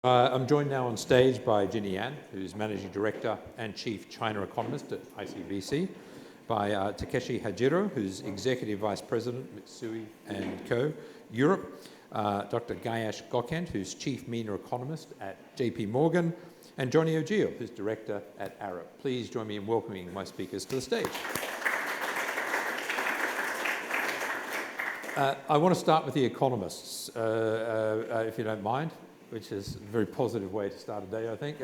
I'm joined now on stage by Jinny, who's Managing Director and Chief China Economist at ICBC, by Takeshi Hajiro, who's Executive Vice President, Mitsui and Co. Europe, Dr. Giyas Gokkent, who's Chief MENA Economist at JP Morgan, and Johnny Ojeil, who's Director at Arup. Please join me in welcoming my speakers to the stage. I want to start with the economists, if you don't mind, which is a very positive way to start a day, I think.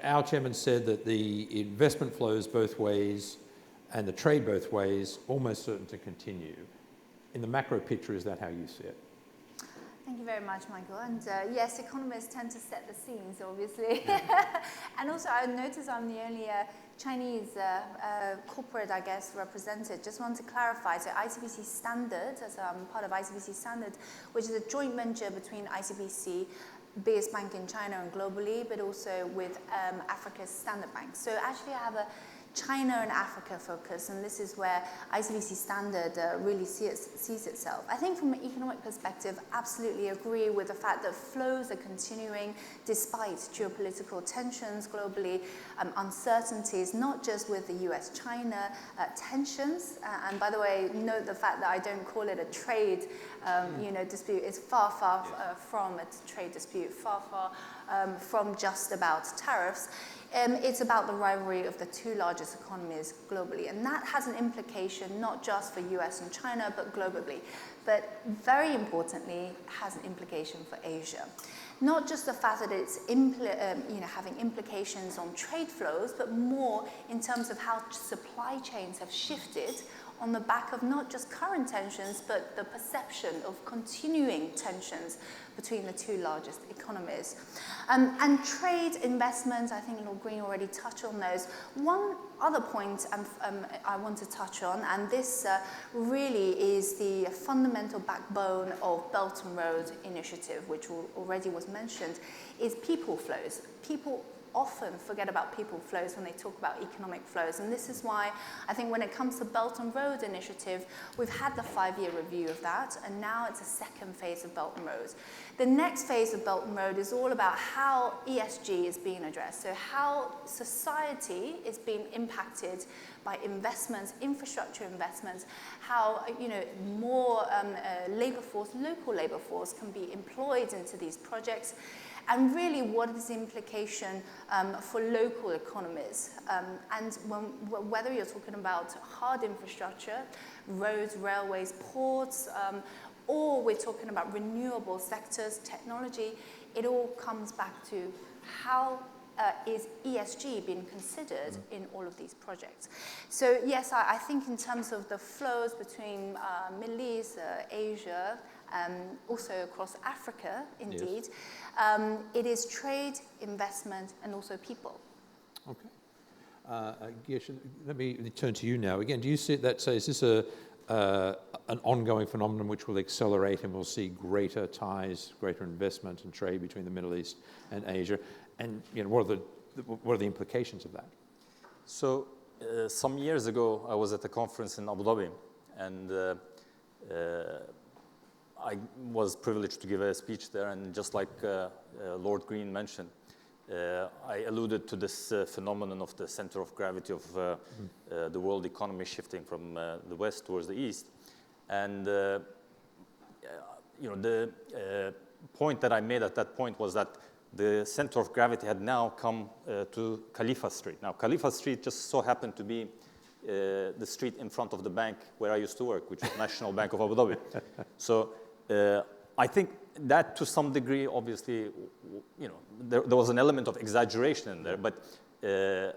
Our chairman said that the investment flows both ways and the trade both ways almost certain to continue. In the macro picture, is that how you see it? Thank you very much, Michael. And yes, economists tend to set the scenes, obviously. And also, I notice I'm the only Chinese corporate, I guess, represented. Just want to clarify. So ICBC Standard, as part of ICBC Standard, which is a joint venture between ICBC, biggest bank in China and globally, but also with Africa's Standard Bank. So actually, I have a China and Africa focus, and this is where ICBC Standard really sees itself. I think from an economic perspective, absolutely agree with the fact that flows are continuing despite geopolitical tensions globally, uncertainties, not just with the US-China tensions. And by the way, note the fact that I don't call it a trade dispute. It's far from a trade dispute, far from just about tariffs. It's about the rivalry of the two largest economies globally. And that has an implication not just for US and China, but globally. But very importantly, has an implication for Asia. Not just the fact that it's having implications on trade flows, but more in terms of how supply chains have shifted on the back of not just current tensions, but the perception of continuing tensions between the two largest economies. And trade investments, I think Lord Green already touched on those. One other point I want to touch on, and this really is the fundamental backbone of Belt and Road Initiative, which already was mentioned, is people flows. People often forget about people flows when they talk about economic flows. And this is why I think when it comes to Belt and Road Initiative, we've had the 5-year review of that, and now it's a second phase of Belt and Road. The next phase of Belt and Road is all about how ESG is being addressed, so how society is being impacted by investments, infrastructure investments, how more labor force, local labor force can be employed into these projects, and really what is the implication for local economies. And whether you're talking about hard infrastructure, roads, railways, ports, or we're talking about renewable sectors, technology, it all comes back to how is ESG being considered in all of these projects. So yes, I think in terms of the flows between Middle East, Asia, also across Africa, indeed, yes. It is trade, investment, and also people. Okay. Giyas, let me turn to you now. Again, do you see that, is this an ongoing phenomenon which will accelerate and we'll see greater ties, greater investment and trade between the Middle East and Asia? And what are the implications of that? So some years ago, I was at a conference in Abu Dhabi, and I was privileged to give a speech there. And just like Lord Green mentioned, I alluded to this phenomenon of the center of gravity of the world economy shifting from the west towards the east. And the point that I made at that point was that the center of gravity had now come to Khalifa Street. Now, Khalifa Street just so happened to be the street in front of the bank where I used to work, which is National Bank of Abu Dhabi. So I think that to some degree, obviously, there was an element of exaggeration in there. But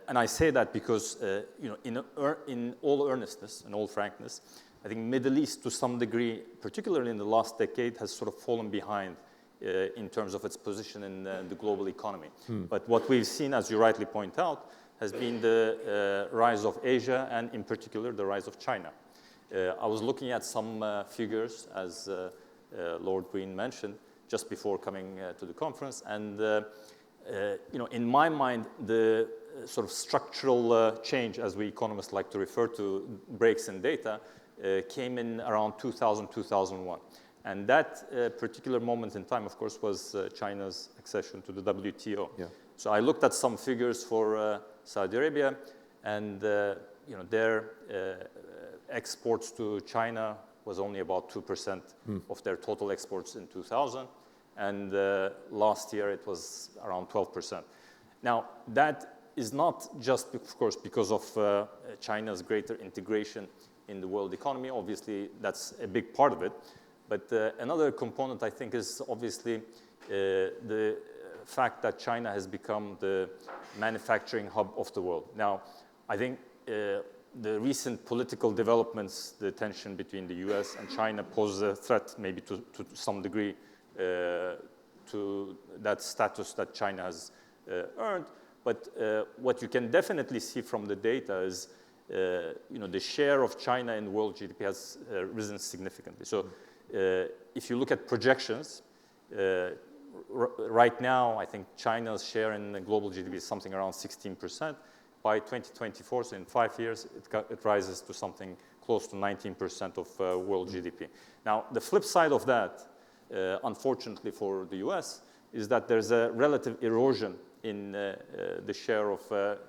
and I say that because in all earnestness and all frankness, I think Middle East to some degree, particularly in the last decade, has sort of fallen behind in terms of its position in the global economy. But what we've seen, as you rightly point out, has been the rise of Asia and in particular the rise of China. I was looking at some figures, as Lord Green mentioned, just before coming to the conference. And in my mind, the sort of structural change, as we economists like to refer to, breaks in data, came in around 2000, 2001. And that particular moment in time, of course, was China's accession to the WTO. Yeah. So I looked at some figures for Saudi Arabia, and their exports to China was only about 2% of their total exports in 2000. And last year, it was around 12%. Now, that is not just, of course, because of China's greater integration in the world economy. Obviously, that's a big part of it. But another component, I think, is obviously the fact that China has become the manufacturing hub of the world. Now, I think the recent political developments, the tension between the US and China poses a threat maybe to some degree to that status that China has earned. But what you can definitely see from the data is the share of China in world GDP has risen significantly. So if you look at projections, right now, I think China's share in the global GDP is something around 16%. By 2024, so in 5 years, it rises to something close to 19% of world GDP. Now, the flip side of that, unfortunately for the US, is that there's a relative erosion in the share of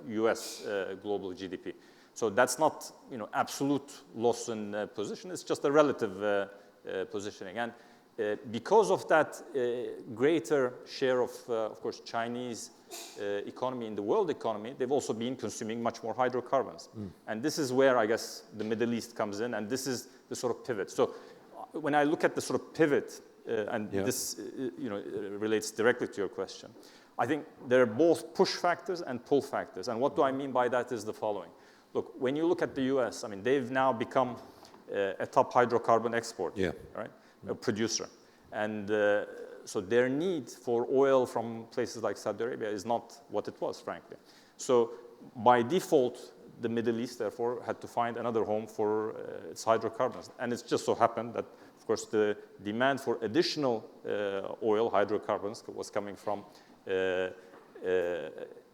US global GDP. So that's not absolute loss in position, it's just a relative positioning. And because of that greater share of course, Chinese economy in the world economy, they've also been consuming much more hydrocarbons. And this is where, I guess, the Middle East comes in, and this is the sort of pivot. So when I look at the sort of pivot, and this relates directly to your question, I think there are both push factors and pull factors. And what do I mean by that is the following. Look, when you look at the US, I mean, they've now become a top hydrocarbon exporter, right? A producer. And so their need for oil from places like Saudi Arabia is not what it was, frankly. So by default, the Middle East, therefore, had to find another home for its hydrocarbons. And it's just so happened that, of course, the demand for additional oil, hydrocarbons, was coming from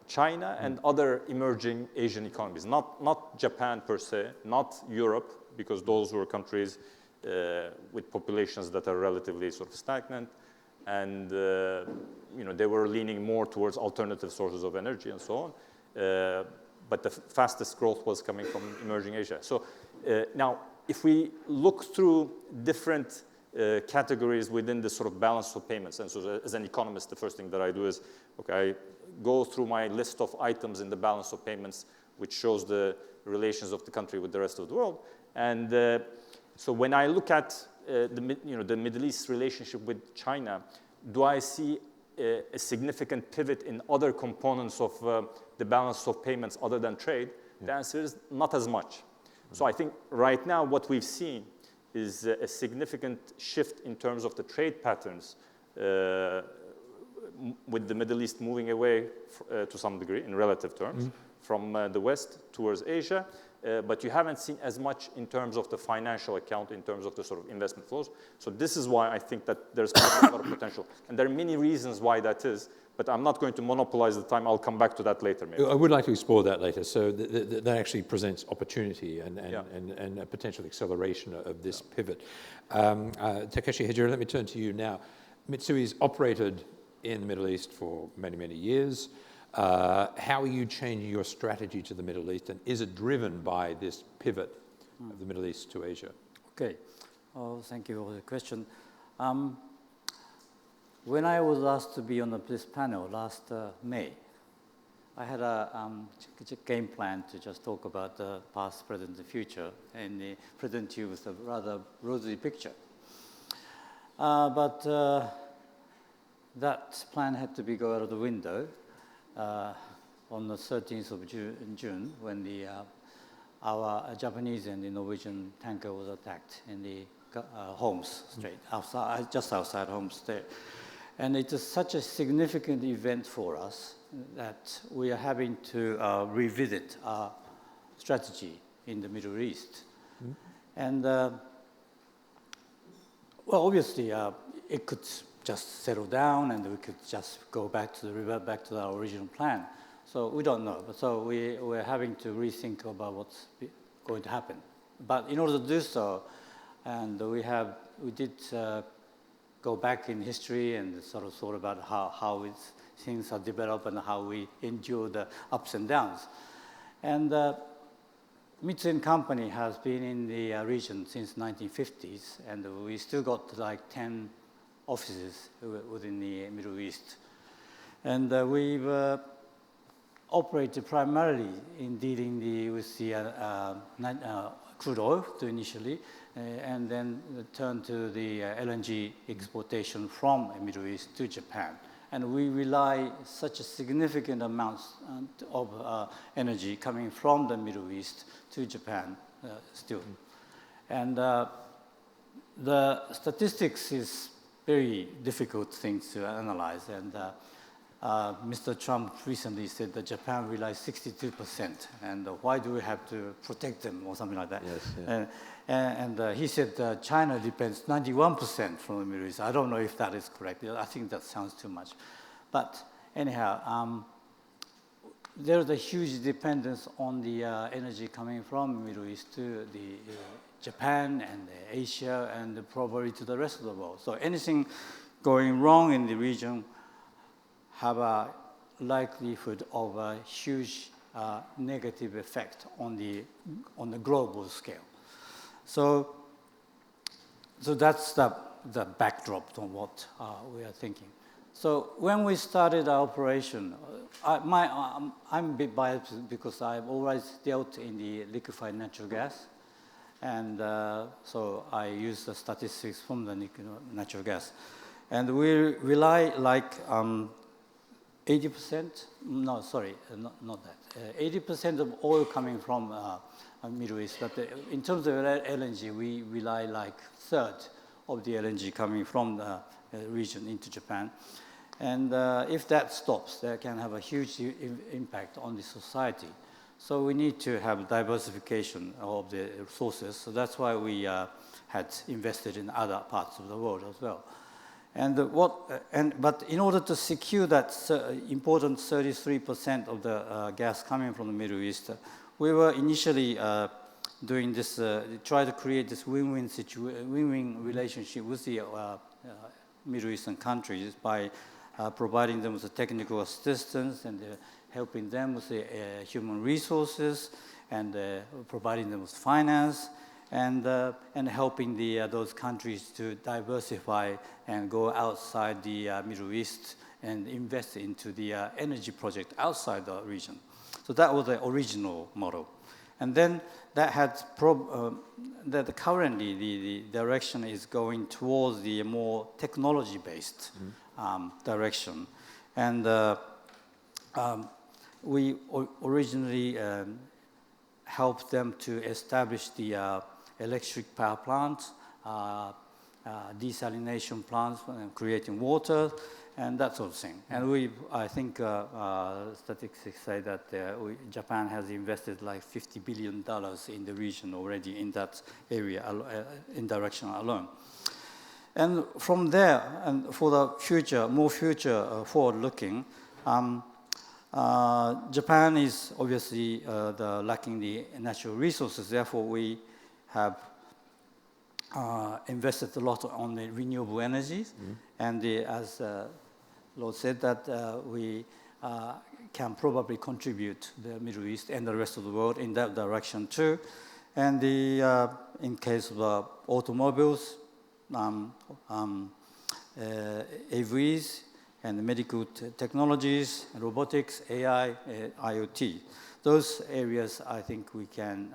China and other emerging Asian economies. Not Japan per se, not Europe, because those were countries with populations that are relatively sort of stagnant. And they were leaning more towards alternative sources of energy and so on. But the fastest growth was coming from emerging Asia. So now, if we look through different categories within the sort of balance of payments, and so as an economist, the first thing that I do is, okay, I go through my list of items in the balance of payments, which shows the relations of the country with the rest of the world. And so when I look at the Middle East relationship with China, do I see a significant pivot in other components of the balance of payments other than trade? The answer is not as much. So I think right now what we've seen is a significant shift in terms of the trade patterns with the Middle East moving away to some degree in relative terms from the West towards Asia. But you haven't seen as much in terms of the financial account, in terms of the sort of investment flows. So this is why I think that there's a lot of potential. And there are many reasons why that is, but I'm not going to monopolize the time. I'll come back to that later, maybe. I would like to explore that later. So that actually presents opportunity and a potential acceleration of this pivot. Takeshi Hajiro, let me turn to you now. Mitsui's operated in the Middle East for many, many years. How are you changing your strategy to the Middle East, and is it driven by this pivot of the Middle East to Asia? Okay. Thank you for the question. When I was asked to be on this panel last May, I had a game plan to just talk about the past, present, and future, and present you with a rather rosy picture. But that plan had to go out of the window on the 13th of June when our Japanese and the Norwegian tanker was attacked in the Holmes Strait, just outside Holmes Strait. And it is such a significant event for us that we are having to revisit our strategy in the Middle East. And well, obviously, it could just settle down and we could just revert back to our original plan. So we don't know. So we're having to rethink about what's going to happen. But in order to do so, and we have we did go back in history and sort of thought about how things are developed and how we endure the ups and downs. And Mitsui Company has been in the region since 1950s, and we still got like 10 offices within the Middle East. And we've operated primarily in dealing with the crude oil initially, and then turned to the LNG exportation from the Middle East to Japan. And we rely such a significant amount of energy coming from the Middle East to Japan still. And the statistics is very difficult things to analyze. And Mr. Trump recently said that Japan relies 62%. And why do we have to protect them or something like that? Yes, yeah. And he said China depends 91% from the Middle East. I don't know if that is correct. I think that sounds too much. But anyhow, there's a huge dependence on the energy coming from the Middle East to the Japan and Asia and probably to the rest of the world. So anything going wrong in the region have a likelihood of a huge negative effect on the global scale. So that's the backdrop to what we are thinking. So when we started our operation, I'm a bit biased because I've always dealt in the liquefied natural gas. And so I use the statistics from the natural gas. And we rely like 80%, no, sorry, not that. 80% of oil coming from Middle East, but in terms of LNG, we rely like third of the LNG coming from the region into Japan. And if that stops, that can have a huge impact on the society. So we need to have diversification of the sources. So that's why we had invested in other parts of the world as well. But in order to secure that important 33% of the gas coming from the Middle East, we were initially doing this, try to create this win-win relationship with the Middle Eastern countries by providing them with the technical assistance and helping them with the human resources and providing them with finance and helping those countries to diversify and go outside the Middle East and invest into the energy project outside the region. So that was the original model. And then that had that currently the direction is going towards the more technology-based direction. And we originally helped them to establish the electric power plants, desalination plants, creating water, and that sort of thing. And I think statistics say that Japan has invested like $50 billion in the region already in that area, in direction alone. And from there, and for the future, more future forward-looking, Japan is obviously lacking the natural resources. Therefore, we have invested a lot on the renewable energies. And as Lord said, that we can probably contribute the Middle East and the rest of the world in that direction too. And in case of automobiles, AVs, and medical technologies, robotics, AI, IoT. Those areas I think we can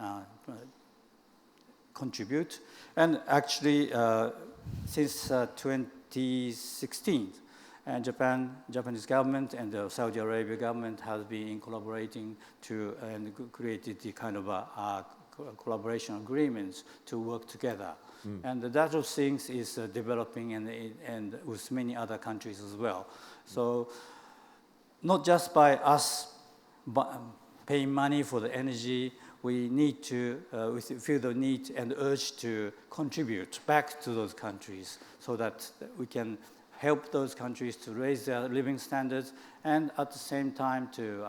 contribute. And actually, since 2016, Japanese government and the Saudi Arabia government has been collaborating to and created the kind of collaboration agreements to work together. And that sort of things is developing and with many other countries as well. So not just by us paying money for the energy, we need to we feel the need and urge to contribute back to those countries so that we can help those countries to raise their living standards and at the same time to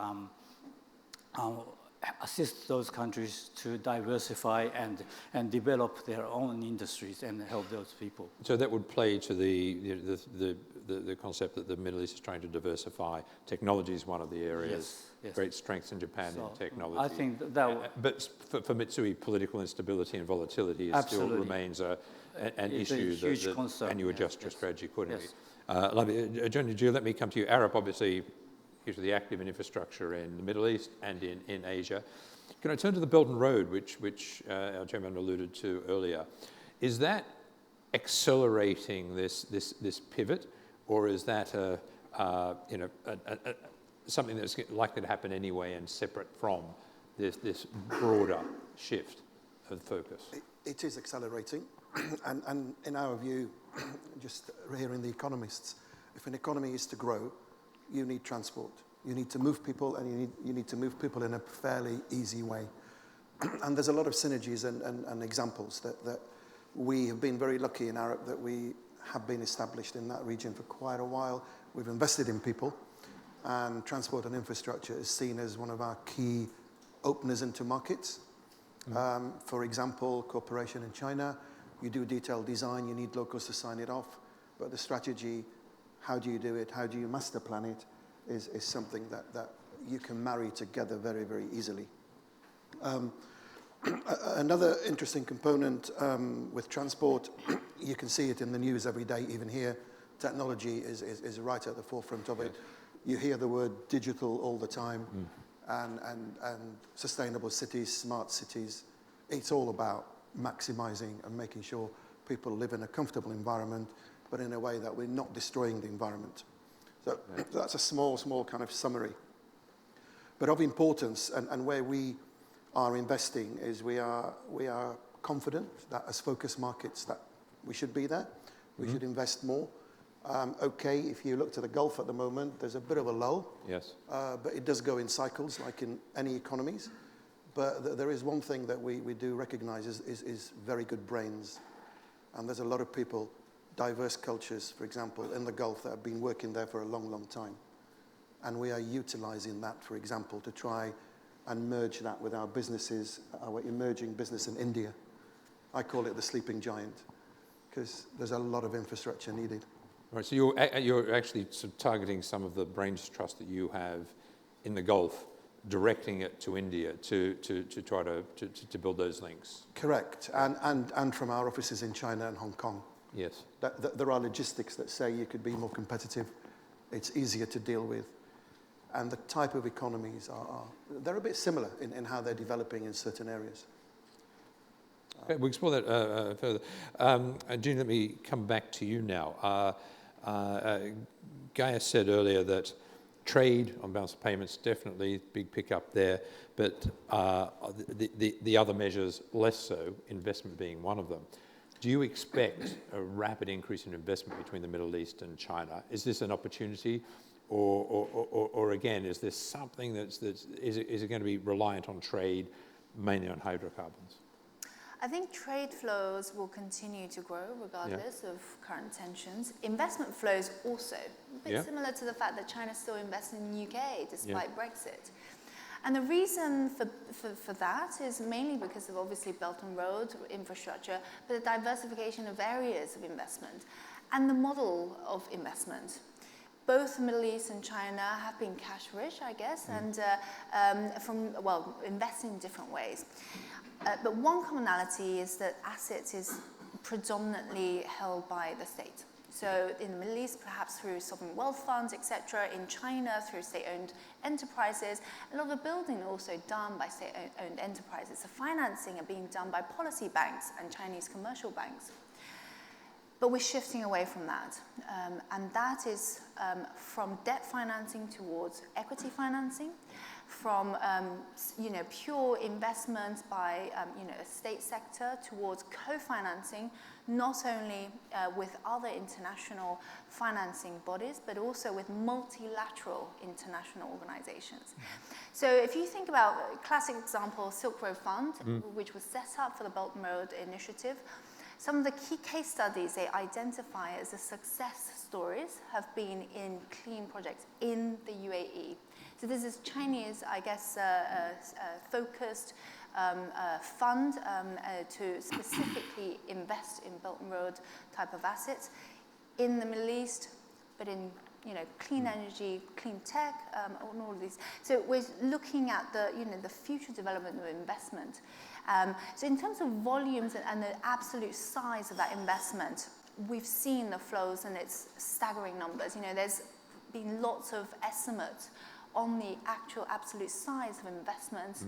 assist those countries to diversify and develop their own industries and help those people. So that would play to the concept that the Middle East is trying to diversify. Technology is one of the areas. Yes. Great strengths in Japan in technology. I think that. But for Mitsui, political instability and volatility still remains an issue. A huge concern. And you adjust your strategy accordingly. Yes. Johnny, let me come to you. Arup, obviously, hugely active in infrastructure in the Middle East and in Asia. Can I turn to the Belt and Road, which our chairman alluded to earlier? Is that accelerating this pivot, or is that something that's likely to happen anyway and separate from this broader shift of focus? It is accelerating, and in our view, just here in The Economists, if an economy is to grow, you need transport. You need to move people, and you need to move people in a fairly easy way. And there's a lot of synergies and examples that we have been very lucky in Arup that we have been established in that region for quite a while. We've invested in people, and transport and infrastructure is seen as one of our key openers into markets. For example, cooperation in China, you do detailed design, you need locals to sign it off, but the strategy, how do you do it, how do you master plan it, is something that you can marry together very, very easily. Another interesting component with transport, you can see it in the news every day, even here, technology is right at the forefront of it. You hear the word digital all the time, and sustainable cities, smart cities. It's all about maximizing and making sure people live in a comfortable environment, but in a way that we're not destroying the environment. So that's a small kind of summary. But of importance, and where we are investing, is we are confident that as focus markets that we should be there. We should invest more. Okay, if you look to the Gulf at the moment, there's a bit of a lull. Yes. But it does go in cycles, like in any economies. But there is one thing that we do recognize is very good brains. And there's a lot of people, diverse cultures, for example, in the Gulf that have been working there for a long, long time. And we are utilizing that, for example, to try and merge that with our businesses, our emerging business in India. I call it the sleeping giant, because there's a lot of infrastructure needed. Right, so you're actually sort of targeting some of the brains trust that you have in the Gulf, directing it to India to try to build those links. Correct, and from our offices in China and Hong Kong. Yes. There are logistics that say you could be more competitive. It's easier to deal with. And the type of economies they're a bit similar in how they're developing in certain areas. Okay, we'll explore that further. Jinny, let me come back to you now. Giyas said earlier that trade on balance of payments, definitely big pickup there, but the other measures less so, investment being one of them. Do you expect a rapid increase in investment between the Middle East and China? Is this an opportunity, or again, is this something is it going to be reliant on trade, mainly on hydrocarbons? I think trade flows will continue to grow regardless of current tensions. Investment flows also, a bit similar to the fact that China still invests in the UK despite Brexit. And the reason for that is mainly because of obviously Belt and Road infrastructure, but the diversification of areas of investment and the model of investment. Both the Middle East and China have been cash-rich, I guess, and investing in different ways. But one commonality is that assets is predominantly held by the state. So in the Middle East, perhaps through sovereign wealth funds, etc. In China, through state-owned enterprises. A lot of the building also done by state-owned enterprises. The financing are being done by policy banks and Chinese commercial banks. But we're shifting away from that. And that is from debt financing towards equity financing, from pure investments by a state sector towards co-financing, not only with other international financing bodies, but also with multilateral international organizations. So if you think about a classic example, Silk Road Fund, which was set up for the Belt and Road Initiative, some of the key case studies they identify as the success stories have been in clean projects in the UAE. So this is Chinese, I guess, focused fund to specifically invest in Belt and Road type of assets in the Middle East, but in clean energy, clean tech, and all of these. So we're looking at the future development of investment. So in terms of volumes and the absolute size of that investment, we've seen the flows and it's staggering numbers. There's been lots of estimates on the actual absolute size of investments,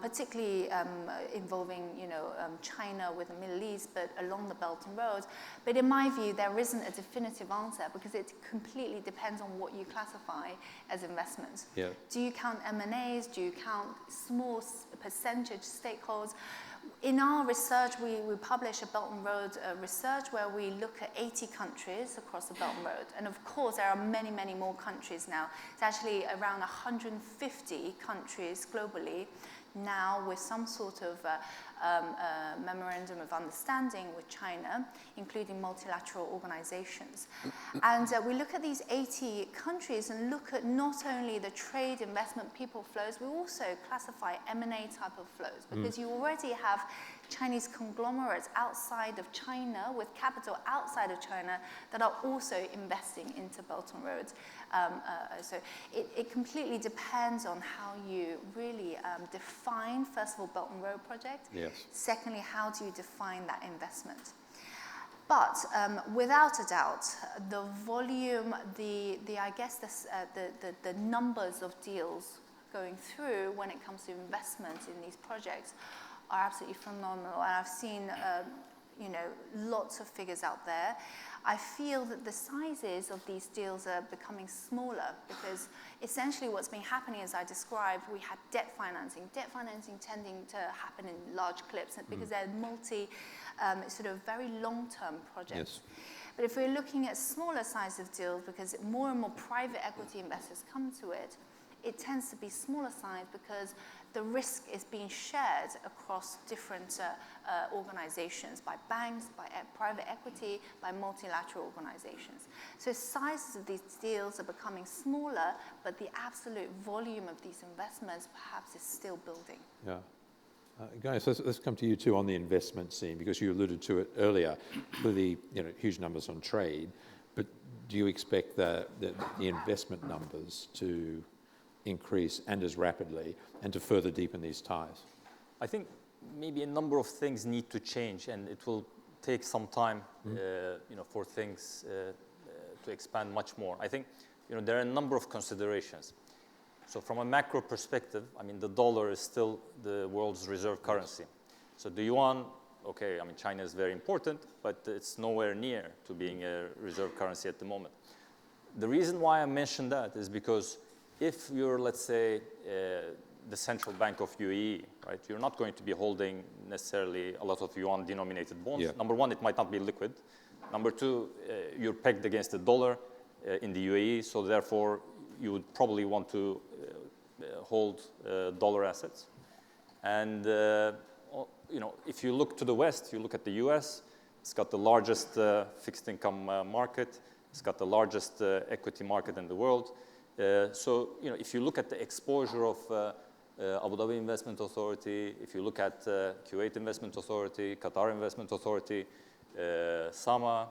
particularly involving China with the Middle East, but along the Belt and Road. But in my view, there isn't a definitive answer because it completely depends on what you classify as investments. Yeah. Do you count M&As? Do you count small percentage stakeholders? In our research, we publish a Belt and Road research where we look at 80 countries across the Belt and Road. And of course, there are many, many more countries now. It's actually around 150 countries globally now with some sort of memorandum of understanding with China, including multilateral organizations. And we look at these 80 countries and look at not only the trade, investment, people flows, we also classify M&A type of flows because you already have Chinese conglomerates outside of China with capital outside of China that are also investing into Belt and Road. So it completely depends on how you really define, first of all, Belt and Road project. Yes. Secondly, how do you define that investment? But without a doubt, the volume, I guess the numbers of deals going through when it comes to investment in these projects are absolutely phenomenal. And I've seen, lots of figures out there. I feel that the sizes of these deals are becoming smaller because essentially what's been happening, as I described, we had debt financing tending to happen in large clips because they're sort of very long-term projects. Yes. But if we're looking at smaller size of deals, because more and more private equity investors come to it, it tends to be smaller size because the risk is being shared across different organizations, by banks, by private equity, by multilateral organizations. So sizes of these deals are becoming smaller, but the absolute volume of these investments perhaps is still building. Yeah. Guys, let's come to you too on the investment scene because you alluded to it earlier with the huge numbers on trade, but do you expect the investment numbers to increase and as rapidly and to further deepen these ties? I think maybe a number of things need to change, and it will take some time, for things to expand much more. I think, there are a number of considerations. So from a macro perspective, the dollar is still the world's reserve currency. So the yuan, China is very important, but it's nowhere near to being a reserve currency at the moment. The reason why I mentioned that is because if you're, let's say, the central bank of UAE, right, you're not going to be holding necessarily a lot of yuan-denominated bonds. Yeah. Number one, it might not be liquid. Number two, you're pegged against the dollar in the UAE, so therefore you would probably want to hold dollar assets. And if you look to the West, you look at the US, it's got the largest fixed income market. It's got the largest equity market in the world. So, if you look at the exposure of Abu Dhabi Investment Authority, if you look at Kuwait Investment Authority, Qatar Investment Authority, SAMA,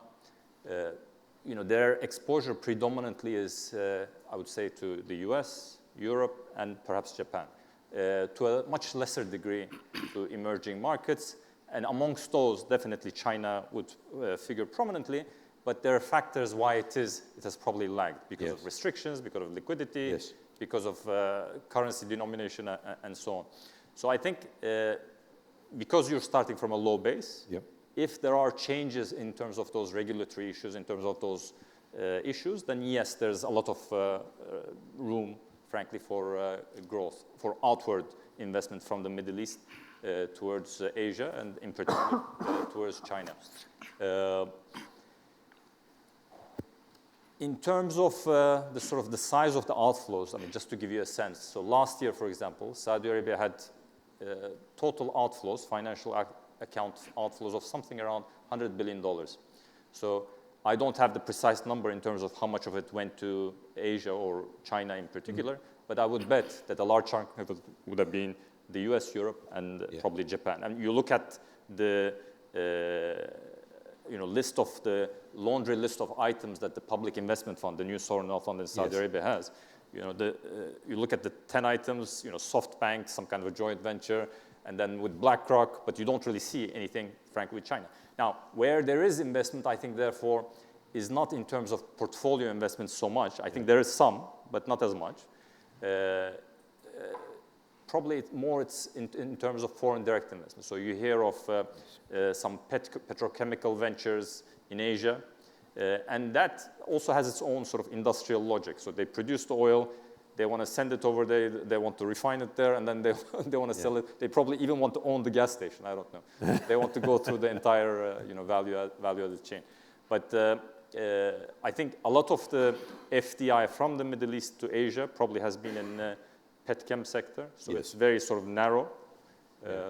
their exposure predominantly is, I would say, to the US, Europe, and perhaps Japan. To a much lesser degree to emerging markets. And amongst those, definitely China would figure prominently. But there are factors why it has probably lagged because of restrictions, because of liquidity, because of currency denomination, and so on. So I think because you're starting from a low base, if there are changes in terms of those regulatory issues, in terms of those issues, then yes, there's a lot of room, frankly, for growth, for outward investment from the Middle East towards Asia, and in particular towards China. In terms of the size of the outflows, just to give you a sense. So last year, for example, Saudi Arabia had total outflows, financial account outflows of something around $100 billion. So I don't have the precise number in terms of how much of it went to Asia or China in particular, but I would bet that a large chunk of it would have been the US, Europe, and probably Japan. And you look at the list of the laundry list of items that the Public Investment Fund, the new sovereign wealth fund in Saudi Arabia has. You look at the 10 items, SoftBank, some kind of a joint venture, and then with BlackRock, but you don't really see anything, frankly, with China. Now, where there is investment, I think, therefore, is not in terms of portfolio investment so much. I think there is some, but not as much. Probably it's in terms of foreign direct investment. So you hear of some petrochemical ventures in Asia, and that also has its own sort of industrial logic. So they produce the oil, they want to send it over there, they want to refine it there, and then they want to sell it. They probably even want to own the gas station, I don't know. They want to go through the entire value-added chain. But I think a lot of the FDI from the Middle East to Asia probably has been in petchem sector, so it's very sort of narrow.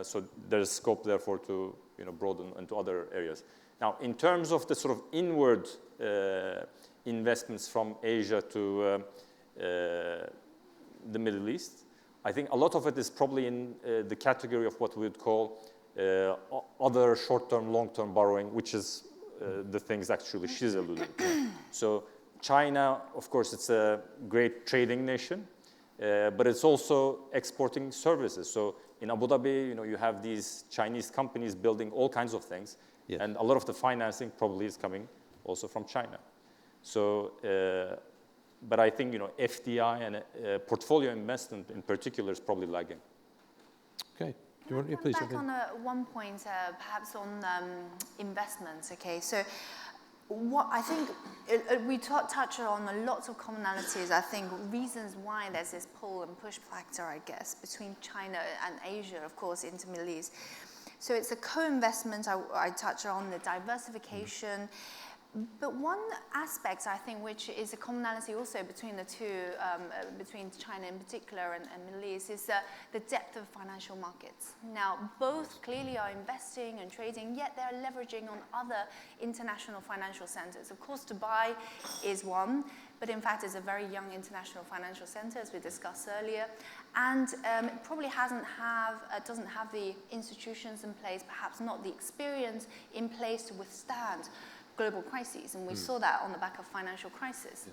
So there's scope, therefore, to broaden into other areas. Now, in terms of the sort of inward investments from Asia to the Middle East, I think a lot of it is probably in the category of what we would call other short-term, long-term borrowing, which is the things actually she's alluding to. So China, of course, it's a great trading nation. But it's also exporting services. So in Abu Dhabi, you have these Chinese companies building all kinds of things, and a lot of the financing probably is coming also from China. So, but I think FDI and portfolio investment in particular is probably lagging. Okay. Do you want to come back on one point, perhaps on investments? Okay, so. What I think we touch on lots of commonalities. I think reasons why there's this pull and push factor, I guess, between China and Asia, of course, into Middle East. So it's a co-investment. I touch on the diversification. But one aspect, I think, which is a commonality also between the two, between China in particular and Middle East, is the depth of financial markets. Now, both clearly are investing and trading, yet they're leveraging on other international financial centers. Of course, Dubai is one, but in fact, it's a very young international financial center, as we discussed earlier, and it probably doesn't have the institutions in place, perhaps not the experience in place to withstand global crises, and we saw that on the back of financial crisis.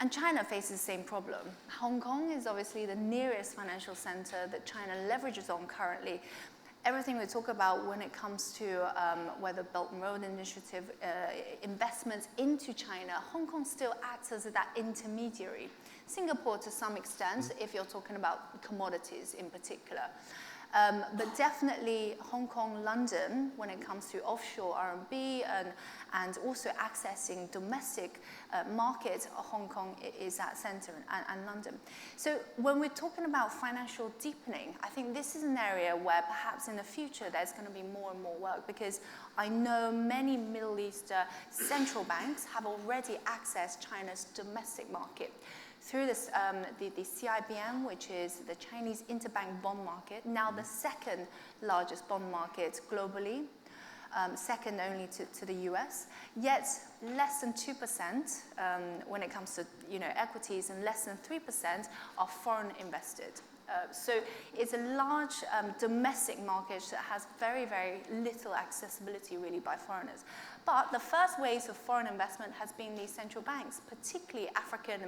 And China faces the same problem. Hong Kong is obviously the nearest financial center that China leverages on currently. Everything we talk about when it comes to whether Belt and Road Initiative investments into China, Hong Kong still acts as that intermediary. Singapore to some extent, if you're talking about commodities in particular. But definitely Hong Kong, London, when it comes to offshore RMB and also accessing domestic markets, Hong Kong is that center and London. So when we're talking about financial deepening, I think this is an area where perhaps in the future there's going to be more and more work, because I know many Middle East central banks have already accessed China's domestic market through this, the CIBM, which is the Chinese interbank bond market, now the second largest bond market globally, second only to the US, yet less than 2% when it comes to equities, and less than 3% are foreign invested. So it's a large domestic market that has very, very little accessibility really by foreigners. But the first waves of foreign investment has been these central banks, particularly African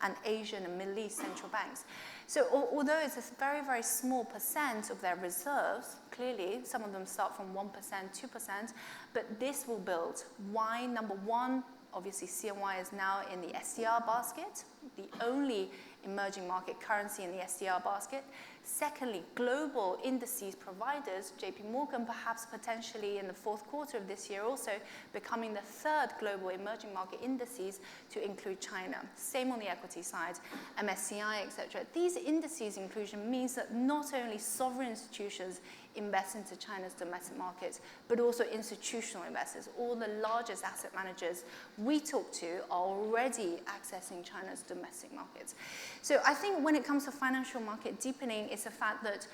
and Asian and Middle East central banks. So although it's a very, very small percent of their reserves, clearly some of them start from 1%, 2%, but this will build. Why? Number one, obviously CNY is now in the SDR basket, the only emerging market currency in the SDR basket. Secondly, global indices providers, JP Morgan perhaps potentially in the fourth quarter of this year also becoming the third global emerging market indices to include China. Same on the equity side, MSCI, etc. These indices inclusion means that not only sovereign institutions invest into China's domestic markets, but also institutional investors. All the largest asset managers we talk to are already accessing China's domestic markets. So I think when it comes to financial market deepening, it's a fact that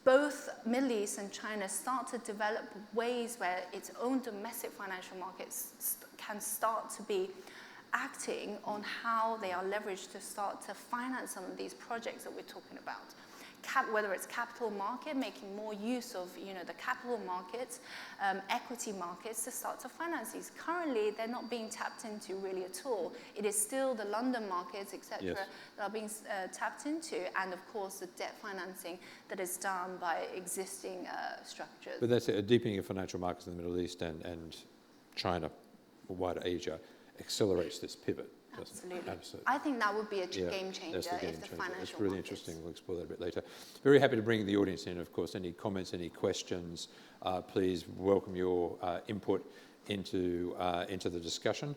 both Middle East and China start to develop ways where its own domestic financial markets can start to be acting on how they are leveraged to start to finance some of these projects that we're talking about. Whether it's capital market, making more use of the capital markets, equity markets to start to finance these. Currently, they're not being tapped into really at all. It is still the London markets, etc., Yes. that are being tapped into, and of course the debt financing that is done by existing structures. But that's a deepening of financial markets in the Middle East and China, or wider Asia, accelerates this pivot. Absolutely. Absolutely. I think that would be a game That's changer the game if the changer. financial It's really markets. interesting. We'll explore that a bit later. Very happy to bring the audience in, of course. Any comments, any questions, please welcome your input into the discussion.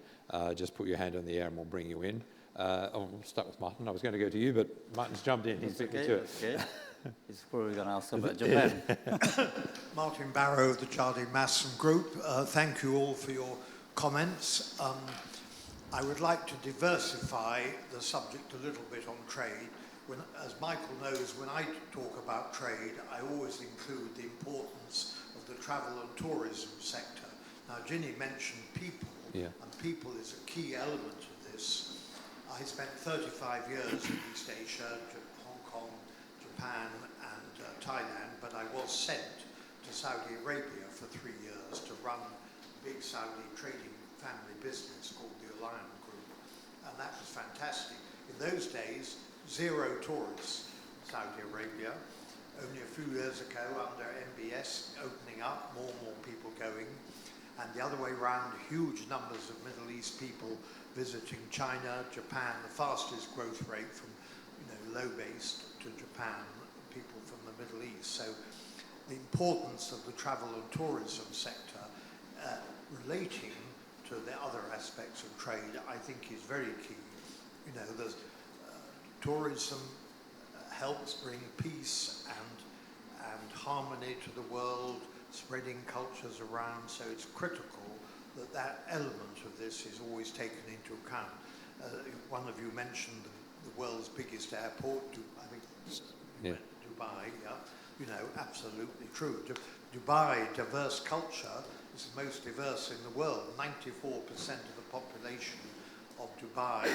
Just put your hand on the air and we'll bring you in. We'll start with Martin. I was going to go to you, but Martin's jumped in. He's beaten me to it. Okay. He's probably going to ask about Japan. Martin Barrow of the Jardine Matheson Group. Thank you all for your comments. I would like to diversify the subject a little bit on trade. As Michael knows, when I talk about trade, I always include the importance of the travel and tourism sector. Now, Jinny mentioned people, and people is a key element of this. I spent 35 years in East Asia, Hong Kong, Japan, and Thailand, but I was sent to Saudi Arabia for 3 years to run a big Saudi trading family business called the Lion Group, and that was fantastic. In those days, 0 tourists in Saudi Arabia. Only a few years ago, under MBS opening up, more and more people going, and the other way around, huge numbers of Middle East people visiting China, Japan, the fastest growth rate from low-based to Japan, people from the Middle East. So the importance of the travel and tourism sector relating to the other aspects of trade, I think, is very key. Tourism helps bring peace and harmony to the world, spreading cultures around, so it's critical that that element of this is always taken into account. One of you mentioned the world's biggest airport, I think Dubai, absolutely true. Dubai, diverse culture, is the most diverse in the world. 94% of the population of Dubai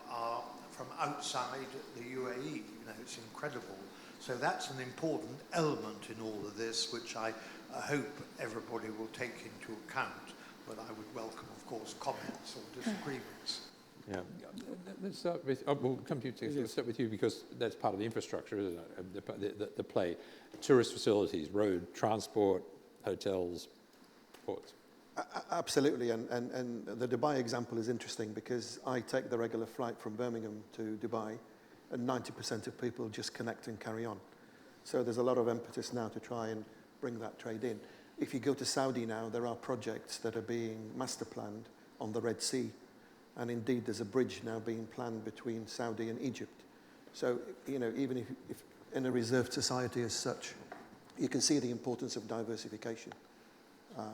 are from outside the UAE. It's incredible. So that's an important element in all of this, which I hope everybody will take into account. But I would welcome, of course, comments or disagreements. Yeah, let's start with. We'll come to you. Let's start with you because that's part of the infrastructure, isn't it? The play, tourist facilities, road, transport, hotels, ports. Absolutely, and the Dubai example is interesting because I take the regular flight from Birmingham to Dubai, and 90% of people just connect and carry on. So there's a lot of impetus now to try and bring that trade in. If you go to Saudi now, there are projects that are being master planned on the Red Sea. And indeed, there's a bridge now being planned between Saudi and Egypt. So, even if in a reserved society as such, you can see the importance of diversification. When I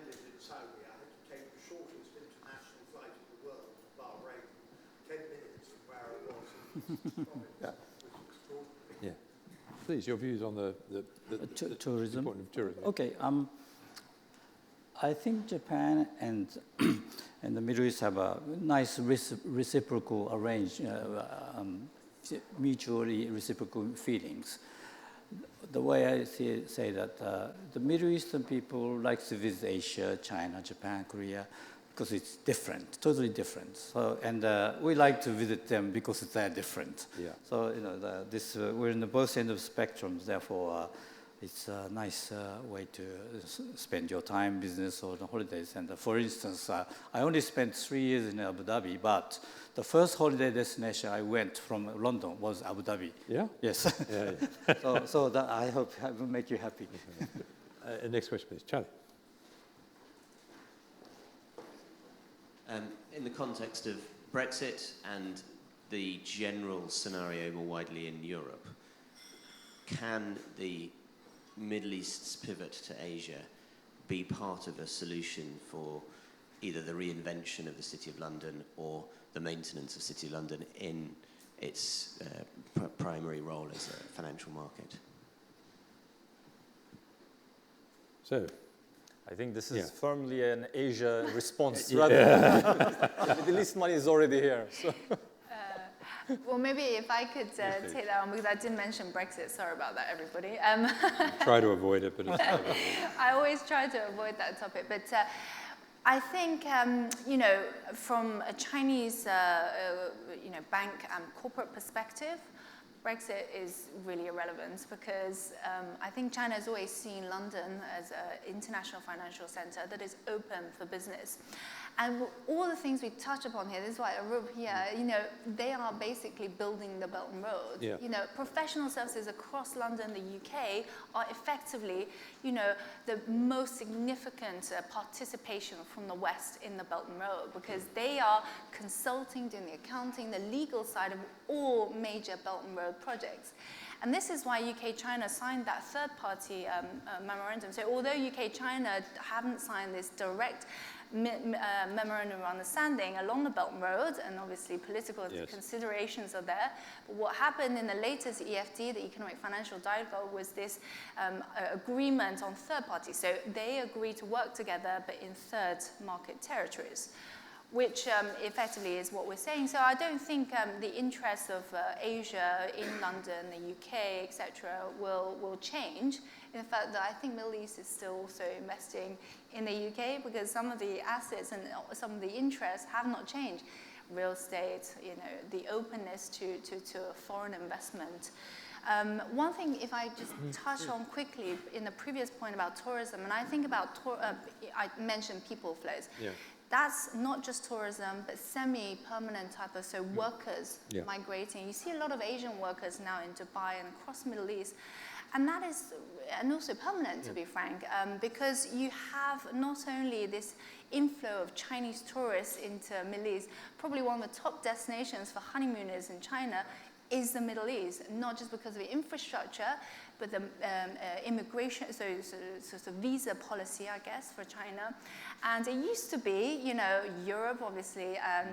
lived in Saudi, I had to take the shortest international flight in the world to Bahrain, 10 minutes from where I was. Yeah. Yeah. Please, your views on the tourism. importance of tourism. Okay. I think Japan and the Middle East have a nice reciprocal mutually reciprocal feelings. The way I say that the Middle Eastern people like to visit Asia, China, Japan, Korea, because it's different, totally different. So, and we like to visit them because they're different. Yeah. So we're in the both ends of the spectrum. Therefore, it's a nice way to spend your time, business, or the holidays. And for instance, I only spent 3 years in Abu Dhabi, but the first holiday destination I went from London was Abu Dhabi. Yeah? Yes. Yeah. so that I hope I will make you happy. Next question, please. Charlie. In the context of Brexit and the general scenario more widely in Europe, can the Middle East's pivot to Asia be part of a solution for either the reinvention of the City of London or the maintenance of City of London in its primary role as a financial market. So, I think this is Yeah. firmly an Asia response rather than the Middle East money is already here. So. Well, maybe if I could take that on, because I did mention Brexit. Sorry about that, everybody. try to avoid it, but it's I always try to avoid that topic. But I think, from a Chinese, bank and corporate perspective, Brexit is really irrelevant because I think China has always seen London as an international financial center that is open for business. And all the things we touch upon here, this is why Arup here, they are basically building the Belt and Road. Yeah. Professional services across London, the UK, are effectively, the most significant participation from the West in the Belt and Road because they are consulting, doing the accounting, the legal side of all major Belt and Road projects. And this is why UK-China signed that third-party memorandum. So although UK-China haven't signed this direct memorandum of understanding along the Belt and Road, and obviously political considerations are there. But what happened in the latest EFD, the Economic Financial Dialogue, was this agreement on third parties. So they agreed to work together, but in third market territories, which effectively is what we're saying. So I don't think the interests of Asia in London, the UK, etc., will change. In fact, I think Middle East is still also investing in the UK because some of the assets and some of the interests have not changed. Real estate, the openness to foreign investment. One thing, if I just touch on quickly in the previous point about tourism, and I think about, I mentioned people flows. Yeah. That's not just tourism, but semi-permanent type of, so workers migrating. You see a lot of Asian workers now in Dubai and across the Middle East. And that is, and also permanent, to be frank, because you have not only this inflow of Chinese tourists into Middle East, probably one of the top destinations for honeymooners in China is the Middle East, not just because of the infrastructure, but the immigration, so visa policy, I guess, for China. And it used to be, Europe, obviously, and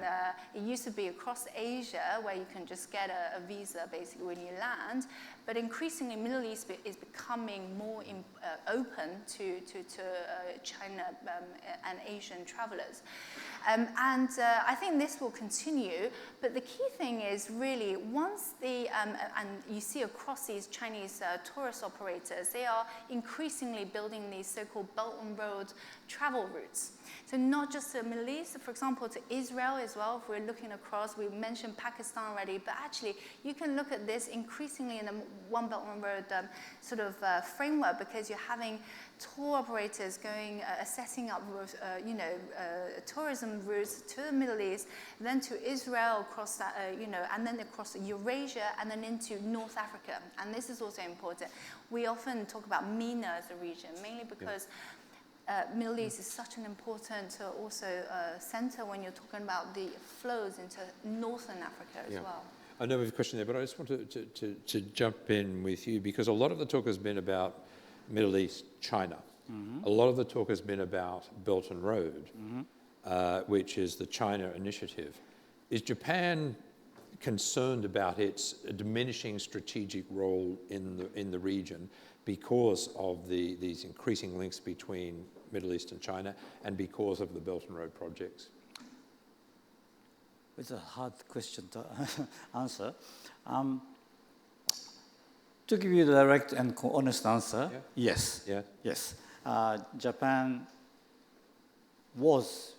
it used to be across Asia where you can just get a visa, basically, when you land. But increasingly, Middle East is becoming more open to China and Asian travelers. And I think this will continue. But the key thing is really once and you see across these Chinese tourist operators, they are increasingly building these so-called Belt and Road travel routes. So not just to the Middle East, for example, to Israel as well. If we're looking across, we mentioned Pakistan already, but actually you can look at this increasingly in the One Belt One Road framework because you're having tour operators going, setting up, tourism routes to the Middle East, then to Israel across that, and then across Eurasia, and then into North Africa. And this is also important. We often talk about MENA as a region, mainly because Middle East is such an important center when you're talking about the flows into Northern Africa as well. I know we have a question there, but I just want to jump in with you because a lot of the talk has been about Middle East, China. A lot of the talk has been about Belt and Road, which is the China initiative. Is Japan concerned about its diminishing strategic role in the region because of these increasing links between Middle East and China and because of the Belt and Road projects? It's a hard question to answer. To give you the direct and honest answer, yes. Yeah. Yes. Japan was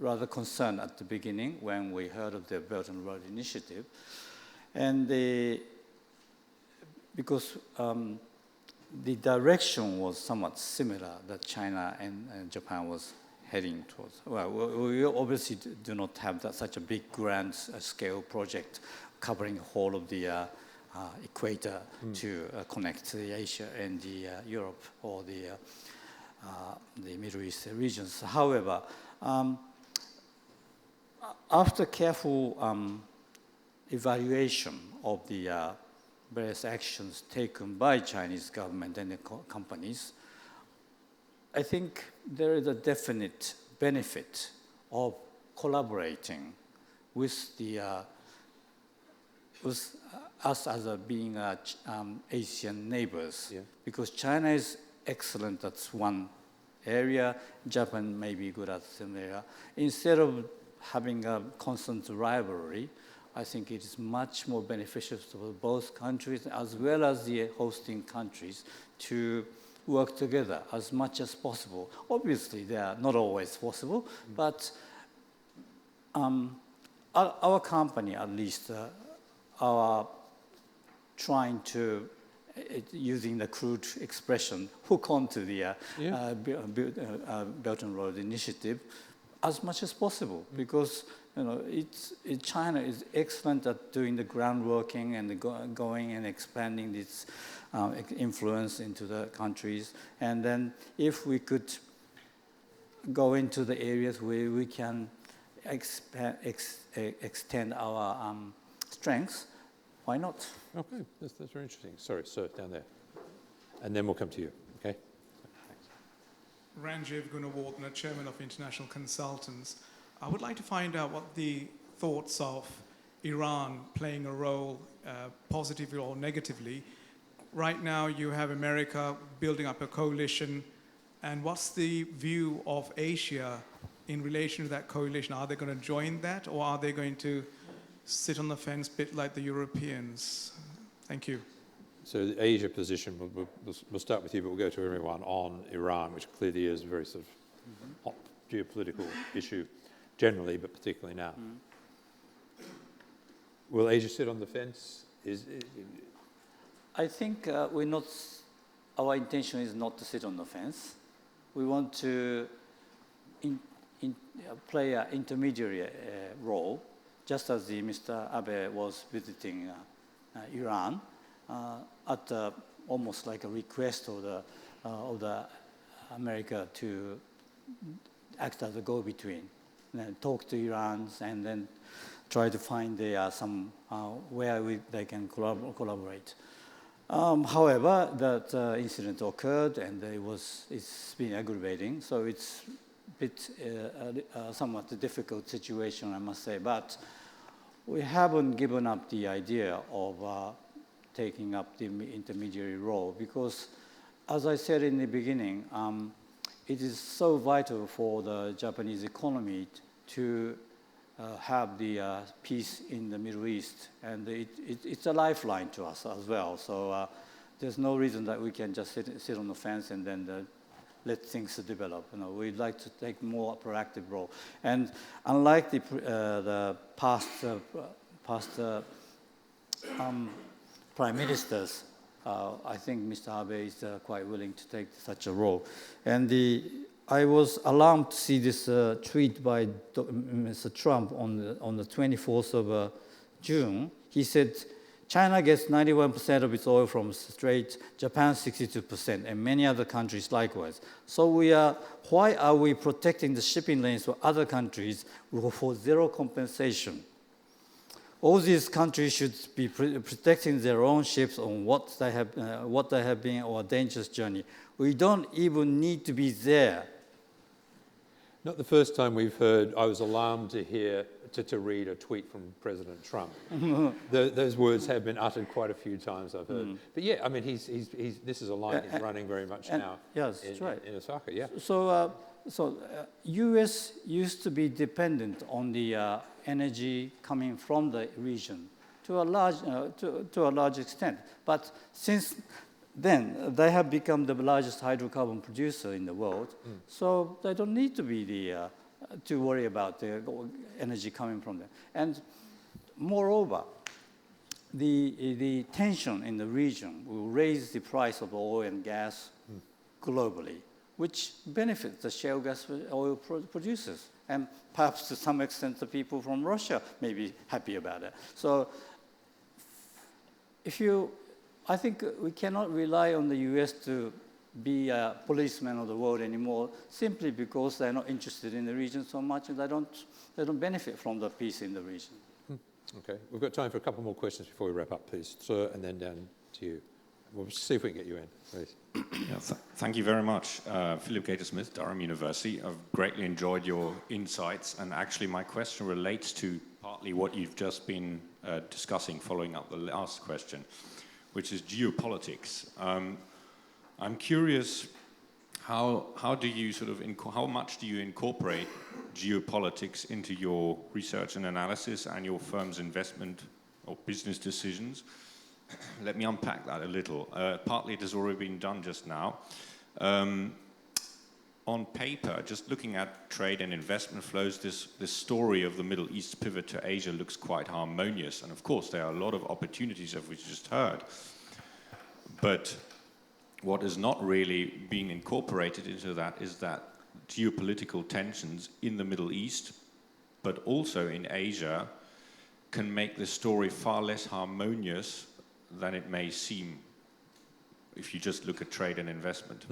rather concerned at the beginning when we heard of the Belt and Road Initiative. And because the direction was somewhat similar that China and Japan was heading towards. Well, we obviously do not have such a big grand scale project covering the whole of the equator to connect the Asia and the Europe or the Middle East regions. However, after careful evaluation of the various actions taken by Chinese government and the companies, I think there is a definite benefit of collaborating with the with us as being Asian neighbors, Yeah. because China is excellent at one area, Japan may be good at some area. Instead of having a constant rivalry, I think it is much more beneficial for both countries as well as the hosting countries to work together as much as possible. Obviously, they are not always possible, but our company, at least, are trying to, using the crude expression, hook onto the Belt and Road Initiative as much as possible, because China is excellent at doing the groundworking and going and expanding its influence into the countries. And then if we could go into the areas where we can extend our strengths, why not? Okay, that's very interesting. Sorry, sir, down there. And then we'll come to you, okay? Thanks. Ranjiv Gunawardena, Chairman of International Consultants. I would like to find out what the thoughts of Iran playing a role, positively or negatively. Right now, you have America building up a coalition, and what's the view of Asia in relation to that coalition? Are they going to join that, or are they going to sit on the fence a bit like the Europeans? Thank you. So the Asia position, we'll start with you, but we'll go to everyone on Iran, which clearly is a very sort of hot geopolitical issue generally, but particularly now. Will Asia sit on the fence? I think our intention is not to sit on the fence. We want to play an intermediary role, just as Mr. Abe was visiting Iran at almost like a request of the America to act as a go-between, talk to Iran, and then try to find some where they can collaborate. However, that incident occurred, and it's been aggravating. So it's a bit somewhat a difficult situation, I must say. But we haven't given up the idea of taking up the intermediary role, because, as I said in the beginning, it is so vital for the Japanese economy to have the peace in the Middle East, and it's a lifeline to us as well. So there's no reason that we can just sit on the fence and then let things develop. We'd like to take more proactive role. And unlike the past prime ministers, I think Mr. Abe is quite willing to take such a role. And I was alarmed to see this tweet by Mr. Trump on the 24th of June. He said, China gets 91% of its oil from Strait, Japan 62%, and many other countries likewise. So why are we protecting the shipping lanes for other countries for zero compensation? All these countries should be protecting their own ships on what they have been on a dangerous journey. We don't even need to be there. Not the first time we've heard. I was alarmed to read a tweet from President Trump. Those words have been uttered quite a few times, I've heard. But yeah, I mean, this is a line he's running very much now. Yes, that's right. In Osaka, yeah. So U.S. used to be dependent on the energy coming from the region to a large extent. But since then, they have become the largest hydrocarbon producer in the world. So they don't need to be to worry about the energy coming from them. And moreover, the tension in the region will raise the price of oil and gas globally, which benefits the shale gas oil producers. And perhaps to some extent, the people from Russia may be happy about it. So I think we cannot rely on the U.S. to be a policeman of the world anymore, simply because they're not interested in the region so much, and they don't benefit from the peace in the region. Okay, we've got time for a couple more questions before we wrap up, please, sir, and then down to you. We'll see if we can get you in, please. Yeah, thank you very much, Philip Gator-Smith, Durham University. I've greatly enjoyed your insights, and actually my question relates to part partly what you've just been discussing, following up the last question, which is geopolitics. I'm curious, how do you sort of how much do you incorporate geopolitics into your research and analysis and your firm's investment or business decisions? Let me unpack that a little. Partly it has already been done just now. On paper, just looking at trade and investment flows, this story of the Middle East pivot to Asia looks quite harmonious. And of course, there are a lot of opportunities, as we just heard. But what is not really being incorporated into that is that geopolitical tensions in the Middle East, but also in Asia, can make the story far less harmonious than it may seem if you just look at trade and investment.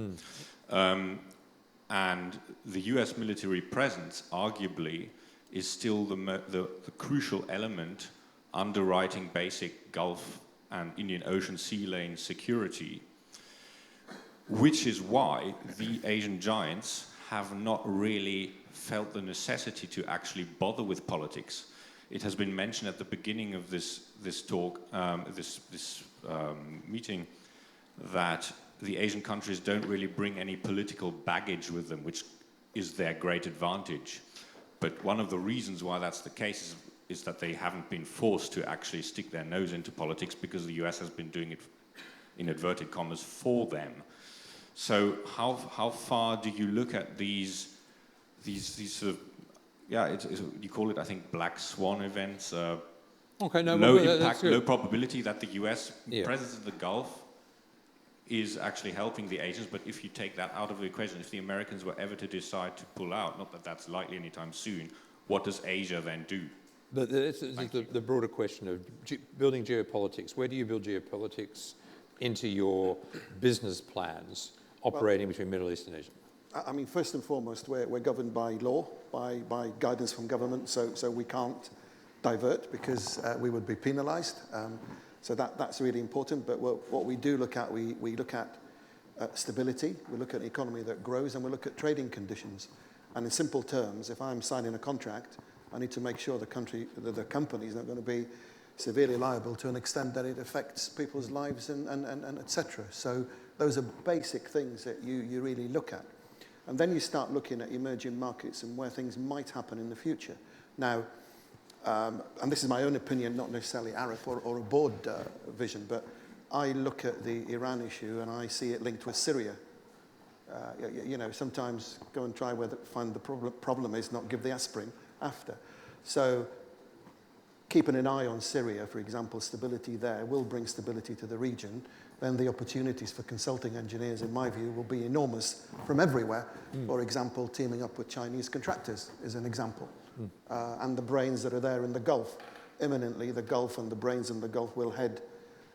And the US military presence, arguably, is still the crucial element underwriting basic Gulf and Indian Ocean sea lane security, which is why the Asian giants have not really felt the necessity to actually bother with politics. It has been mentioned at the beginning of this talk, this meeting, that the Asian countries don't really bring any political baggage with them, which is their great advantage. But one of the reasons why that's the case is that they haven't been forced to actually stick their nose into politics because the US has been doing it, in inverted commas, for them. So how far do you look at these sort of, you call it, I think, black swan events, low impact, low probability that the US presence in the Gulf is actually helping the Asians, but if you take that out of the equation, if the Americans were ever to decide to pull out, not that that's likely anytime soon, what does Asia then do? But the broader question of building geopolitics. Where do you build geopolitics into your business plans operating between Middle East and Asia? I mean, first and foremost, we're governed by law, by guidance from government, so we can't divert because we would be penalised. So that's really important. But what we do look at, we look at stability, we look at an economy that grows, and we look at trading conditions. And in simple terms, if I'm signing a contract, I need to make sure the company is not going to be severely liable to an extent that it affects people's lives and et cetera. So those are basic things that you really look at. And then you start looking at emerging markets and where things might happen in the future. Now, and this is my own opinion, not necessarily Arup or a board vision, but I look at the Iran issue and I see it linked with Syria. Sometimes go and try find the problem is, not give the aspirin after. So keeping an eye on Syria, for example, stability there will bring stability to the region. Then the opportunities for consulting engineers, in my view, will be enormous from everywhere. For example, teaming up with Chinese contractors is an example. And the brains that are there in the Gulf. Imminently, the Gulf and the brains in the Gulf will head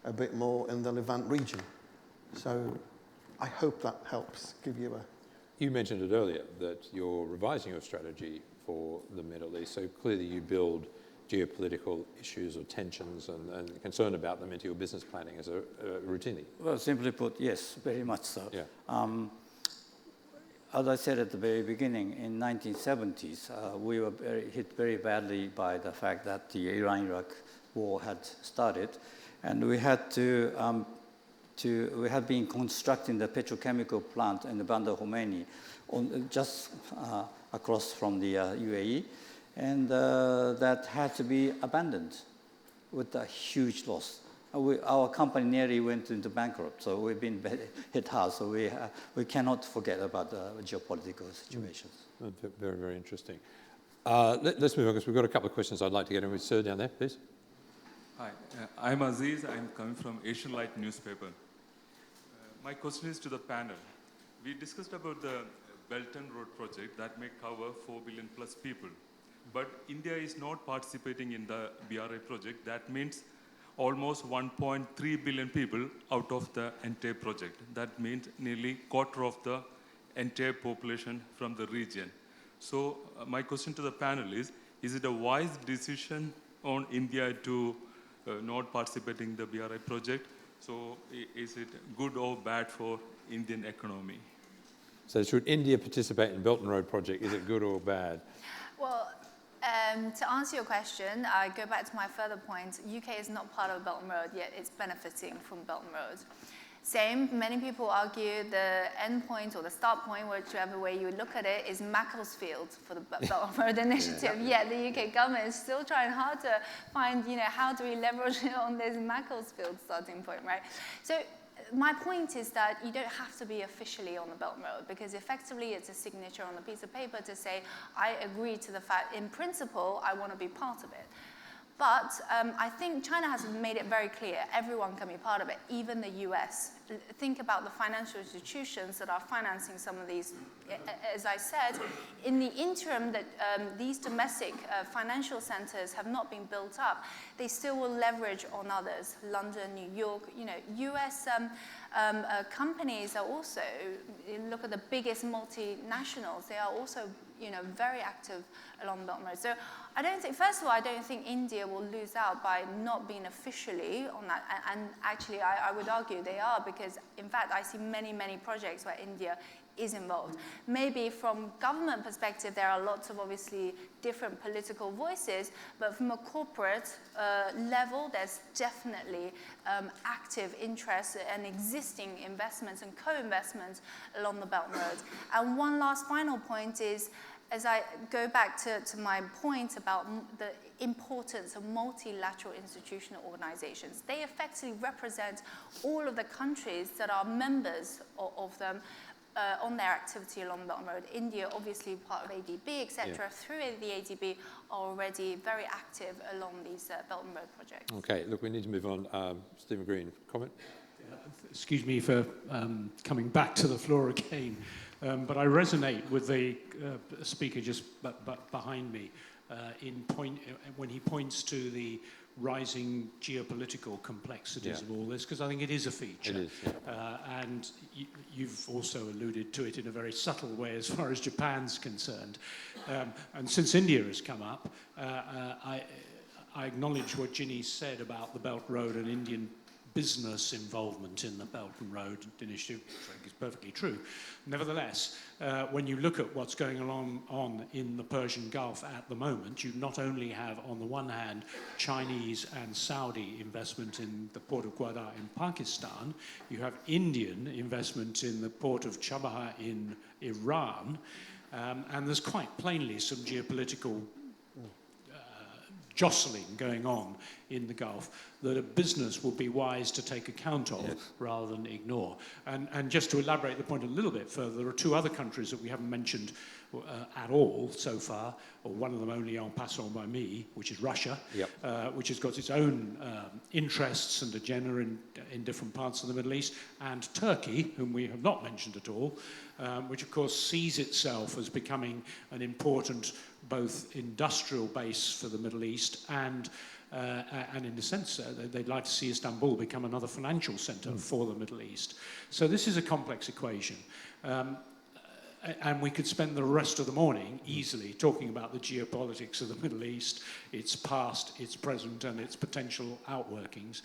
a bit more in the Levant region. So I hope that helps give you a... You mentioned it earlier, that you're revising your strategy for the Middle East. So clearly you build geopolitical issues or tensions and concern about them into your business planning as a routinely. Well, simply put, yes, very much so. Yeah. As I said at the very beginning, in 1970s, we were hit very badly by the fact that the Iran-Iraq war had started, and we had we had been constructing the petrochemical plant in the Bandar Khomeini, just across from the UAE, and that had to be abandoned with a huge loss. Our company nearly went into bankrupt, so we've been hit hard. So we cannot forget about the geopolitical situations. Very, very interesting. Let's move on, because we've got a couple of questions I'd like to get in with. Sir, down there, please. Hi, I'm Aziz. I'm coming from Asian Light newspaper. My question is to the panel. We discussed about the Belt and Road project that may cover 4 billion plus people. But India is not participating in the BRI project. That means almost 1.3 billion people out of the entire project. That means nearly quarter of the entire population from the region. So my question to the panel is it a wise decision on India to not participate in the BRI project? So is it good or bad for Indian economy? So should India participate in Belt and Road project? Is it good or bad? Well, To answer your question, I go back to my further point. UK is not part of Belt and Road, yet it's benefiting from Belt and Road. Same, many people argue the end point or the start point, whichever way you look at it, is Macclesfield for the Belt and Road Initiative. Yet the UK government is still trying hard to find, how do we leverage on this Macclesfield starting point, right? So my point is that you don't have to be officially on the Belt and Road, because effectively it's a signature on a piece of paper to say, I agree to the fact, in principle, I want to be part of it. But I think China has made it very clear, everyone can be part of it, even the US. Think about the financial institutions that are financing some of these. As I said, in the interim that these domestic financial centers have not been built up, they still will leverage on others, London, New York. US companies are also, look at the biggest multinationals, they are also very active along the Belt and Road. So I don't think, first of all, I don't think India will lose out by not being officially on that. And actually, I would argue they are, because in fact, I see many, many projects where India is involved. Maybe from government perspective, there are lots of obviously different political voices, but from a corporate level, there's definitely active interest and existing investments and co-investments along the Belt and Road. And one last final point is, as I go back to my point about the importance of multilateral institutional organizations, they effectively represent all of the countries that are members of them on their activity along the Belt and Road. India, obviously part of ADB, etc., through the ADB, are already very active along these Belt and Road projects. Okay, look, we need to move on. Stephen Green, comment? Excuse me for coming back to the floor again, but I resonate with the speaker just behind me when he points to the rising geopolitical complexities of all this, because I think it is a feature. It is, and you've also alluded to it in a very subtle way as far as Japan's concerned. And since India has come up, I acknowledge what Jinny said about the Belt Road and Indian business involvement in the Belt and Road Initiative, which I think is perfectly true. Nevertheless, when you look at what's going on in the Persian Gulf at the moment, you not only have, on the one hand, Chinese and Saudi investment in the port of Gwadar in Pakistan, you have Indian investment in the port of Chabahar in Iran, and there's quite plainly some geopolitical jostling going on in the Gulf that a business would be wise to take account of rather than ignore. And just to elaborate the point a little bit further, there are two other countries that we haven't mentioned at all so far, or one of them only en passant by me, which is Russia, which has got its own interests and agenda in different parts of the Middle East, and Turkey, whom we have not mentioned at all, which of course sees itself as becoming an important both industrial base for the Middle East and in a sense, they'd like to see Istanbul become another financial center for the Middle East. So this is a complex equation. And we could spend the rest of the morning easily talking about the geopolitics of the Middle East, its past, its present, and its potential outworkings.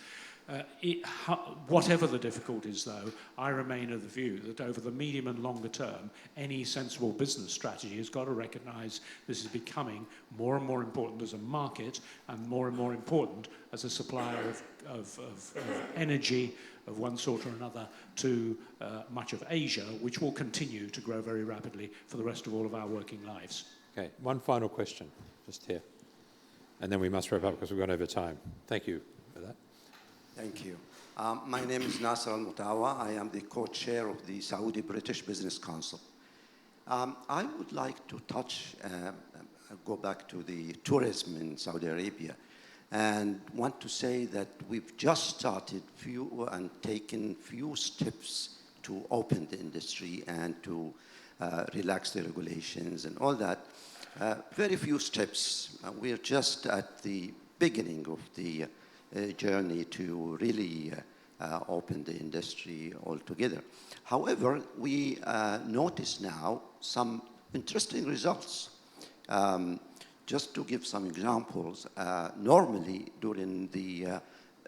Whatever the difficulties, though, I remain of the view that over the medium and longer term, any sensible business strategy has got to recognize this is becoming more and more important as a market and more important as a supplier of energy of one sort or another to much of Asia, which will continue to grow very rapidly for the rest of all of our working lives. Okay, one final question, just here. And then we must wrap up because we've gone over time. Thank you for that. Thank you. My name is Nasser Al-Mutawa. I am the co-chair of the Saudi-British Business Council. I would like to go back to the tourism in Saudi Arabia, and want to say that we've just started taken few steps to open the industry and to relax the regulations and all that. Very few steps. We're just at the beginning of the journey to really open the industry altogether. However, we notice now some interesting results. Just to give some examples, normally during the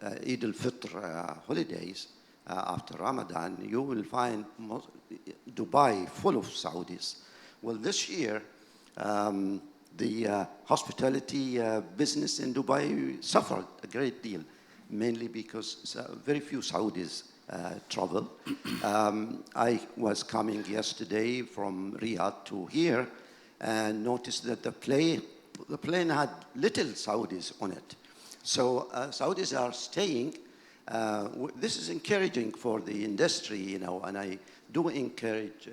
Eid al-Fitr holidays after Ramadan, you will find Dubai full of Saudis. Well, this year, The hospitality business in Dubai suffered a great deal, mainly because very few Saudis travel. I was coming yesterday from Riyadh to here and noticed that the plane had little Saudis on it. So Saudis are staying. This is encouraging for the industry, you know, and I do encourage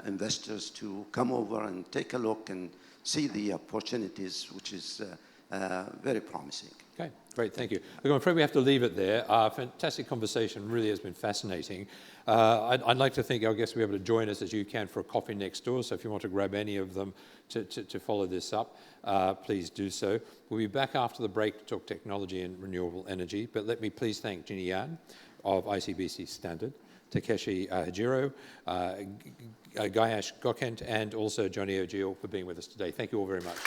investors to come over and take a look and see the opportunities, which is very promising. Okay, great, thank you. Look, I'm afraid we have to leave it there. Fantastic conversation, really has been fascinating. I'd like to think our guests will be able to join us as you can for a coffee next door, so if you want to grab any of them to follow this up, please do so. We'll be back after the break to talk technology and renewable energy, but let me please thank Jinny Yan of ICBC Standard, Takeshi Hajiro, Giyas Gokkent, and also Johnny Ojeil for being with us today. Thank you all very much.